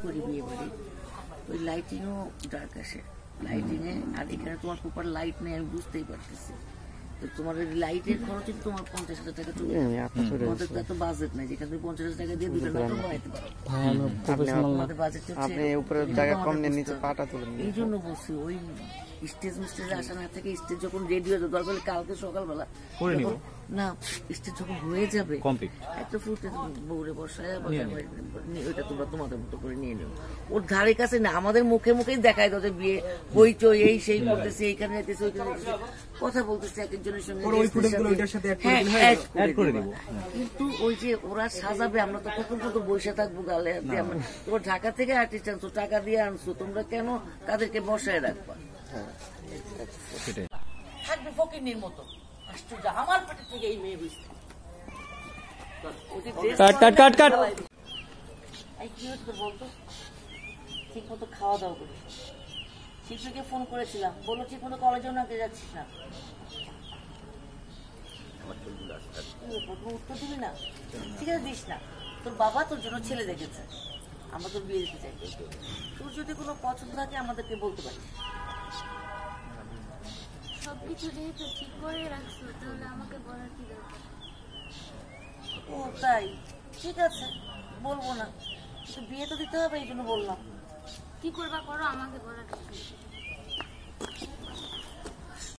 করি বিয়ে বাড়ি, ওই লাইটিংও ডার্ক আসে, লাইটিংয়ে। আর এখানে তোমার প্রপার লাইট নেই, আমি বুঝতেই পারতেছি। তো তোমার লাইটের খরচে তোমার 50,000 টাকা চলে যাবে। তোমাদের তো এত বাজেট নাই যেখানে তুমি 50,000 টাকা দিয়ে দুটো নাটক বানাইতে পারো। আমাদের বাজেট হচ্ছে এই জন্য বলছি, ওই স্টেজ মিস্টেজে আসা না থেকে স্টেজ যখন রেডি হয়ে যাবে, দরকার কালকে সকালবেলা না, স্টেজ যখন হয়ে যাবে একটা ফুটে বউরে বসায় ওইটা তোমরা তোমাদের মতো করে নিয়ে নেও। ওর ধারে কাছে না, আমাদের মুখে মুখেই দেখায় দাও যে বিয়ে হইচই এই সেই করতেছে, এইখানে যেতেছে ওইখানে কথা বলতেছে এক একজনের সঙ্গে। কিন্তু ওই যে ওরা সাজাবে, আমরা তো তখন তো বসে থাকবো গালে। তোমার ঢাকা থেকে আর্টিস্ট আনছো, টাকা দিয়ে আনছো, তোমরা কেন তাদেরকে বসায় রাখবা? থাকবে ফকিন্নির মতো। আশ্চর্য, আমার পেটের থেকে এই মেয়ে বুঝতে বলতো ঠিক মতো খাওয়া দাওয়া করিস। শিল্পীকে ফোন করেছিলাম, বললো ঠিক মতো কলেজেও না যাচ্ছিস না, উত্তর দিবি না? ঠিক আছে, দিস না। তোর বাবা তোর জন্য ছেলে দেখেছে, আমরা তোর বিয়ে দিতে চাই। তোর যদি কোনো পছন্দ থাকে আমাদেরকে বলতে পারিস। সবকিছু যেহেতু ঠিক করে রাখছো, তাহলে আমাকে বলার কি দরকার? ও তাই, ঠিক আছে, বলবো না। বিয়ে তো দিতে হবে, এই জন্য বললাম। কি করবা করো, আমাকে বলার কিছু